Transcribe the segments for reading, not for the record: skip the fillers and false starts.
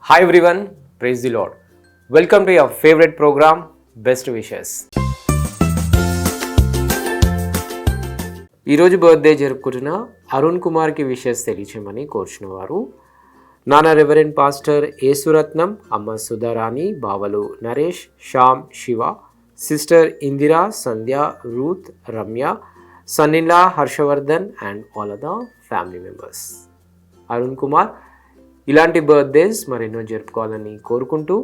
Hi everyone, praise the Lord. Welcome to your favorite program, Best Wishes. ఈరోజు birthday జరుపుకుంటున్న అరుణ్ కుమార్కి wishes తెలియచేయమని కోరుచున్న వారు నాన్న రెవరెండ్ పాస్టర్ యేసురత్నం, అమ్మ సుధారాణి, బావలు Naresh, Shyam, Shiva, sister Indira, Sandhya, Ruth, Ramya, Sannila, Harshavardhan and all the family members. Arun Kumar ఇలాంటి బర్త్డేస్ మరెన్నో జరుపుకోవాలని కోరుకుంటూ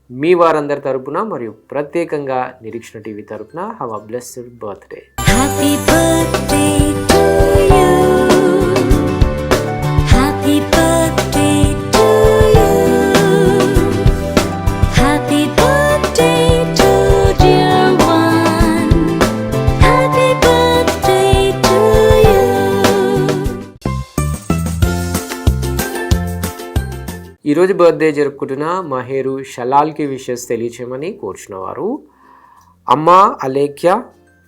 మీ వారందరి తరపున మరియు ప్రత్యేకంగా నిరీక్షణ టీవీ తరపున have a blessed birthday. Happy birthday to you. Happy birthday to you. Happy birthday to dear one. Happy birthday to you. ఈరోజు బర్త్డే జరుపుకుంటున్న మహేరు షలాల్కి విషెస్ తెలియచేయమని కోరుచున్నవారు అమ్మ అలేఖ్య,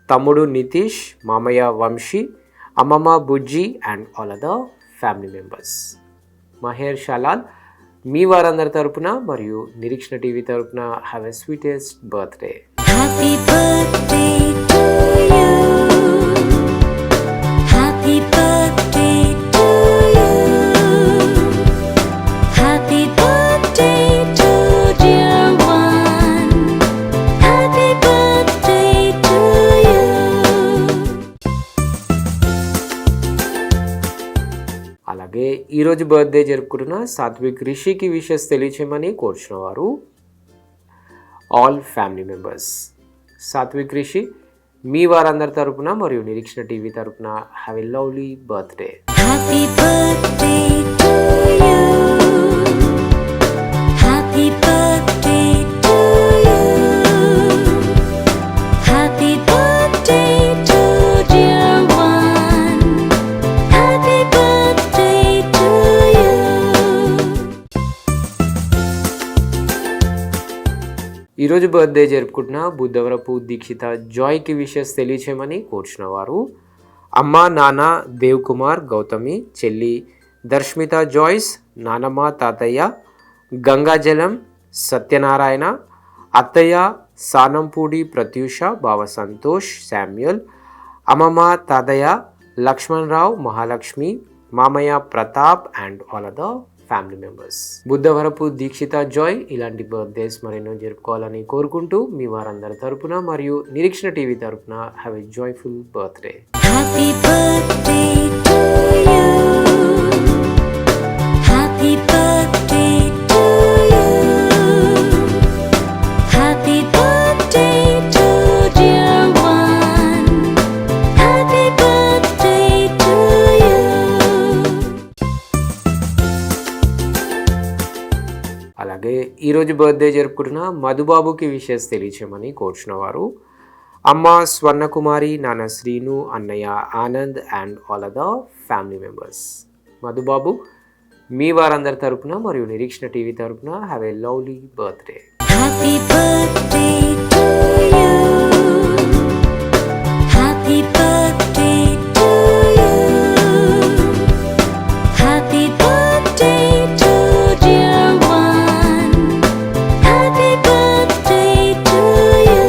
తమ్ముడు నితీష్, మామయ్య వంశీ, అమ్మమ్మ Bujji and all other family members. Maher Shalal మీ వారందరి తరపున మరియు నిరీక్షణ టీవీ తరపున have a sweetest birthday. Happy birthday to you. Happy birthday to you. Happy birthday to dear one. Happy birthday to you. అలాగే ఈరోజు బర్త్డే జరుపుకుంటున్న సాత్విక్ రిషికి విషెస్ తెలియచేయమని కోరుచున్నవారు all family members. Satvik Rishi మీ వారందరి తరపున మరియు నిరీక్షణ టీవీ తరపున have a lovely birthday. Happy birthday to you. Happy birthday to you. Happy birthday to dear one. Happy birthday to you. ఈరోజు బర్త్డే జరుపుకుంటున్న బుద్ధవరపు దీక్షిత జాయ్కి విషెస్ తెలియచేయమని కోరుచున్నవారు అమ్మ, నాన్న దేవ్ కుమార్, గౌతమి, చెల్లి దర్శమిత జాయ్స్, నానమ్మ, తాతయ్య, గంగాజలం, సత్యనారాయణ, అత్తయ్య సానంపూడి ప్రత్యూష, బావ సంతోష్, శామ్యుల్, అమ్మమ్మ, తాతయ్య లక్ష్మణరావు, మహాలక్ష్మి, మామయ్య Pratap and all other family members. Buddhavarapu Dikshita Joy ఇలాంటి బర్త్డేస్ మరెన్నో జరుపుకోవాలని కోరుకుంటూ మీ వారందరి తరపున మరియు నిరీక్షణ టీవీ తరపున have a joyful birthday. Happy birthday to you. Happy birthday to you. Happy birthday to dear one. Happy birthday to you. అలాగే ఈరోజు బర్త్డే జరుపుకుంటున్న మధుబాబుకి విషెస్ తెలియచేయమని కోరుచున్నవారు అమ్మ స్వర్ణకుమారి, నాన్న శ్రీను, అన్నయ్య Anand and all other family members. Madhubabu మీ వారందరి తరపున మరియు నిరీక్షణ టీవీ తరపున have a lovely birthday. Happy birthday to you. Happy birthday to you. Happy birthday to dear one. Happy birthday to you.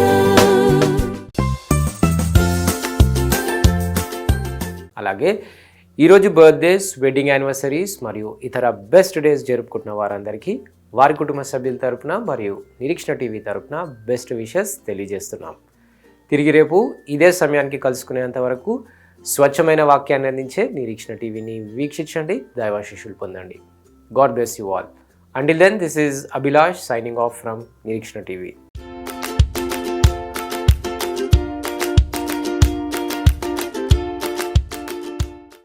అలాగే ఈరోజు బర్త్డేస్, వెడ్డింగ్ యానివర్సరీస్ మరియు ఇతర బెస్ట్ డేస్ జరుపుకుంటున్న వారందరికీ వారి కుటుంబ సభ్యుల తరపున మరియు నిరీక్షణ టీవీ తరపున బెస్ట్ విషెస్ తెలియజేస్తున్నాం. తిరిగి రేపు ఇదే సమయానికి కలుసుకునేంత వరకు స్వచ్ఛమైన వాక్యాన్ని అందించే నిరీక్షణ టీవీని వీక్షించండి, దైవాశీస్సులు పొందండి. God bless you all. Until then, this is Abhilash signing off from Nireekshana TV.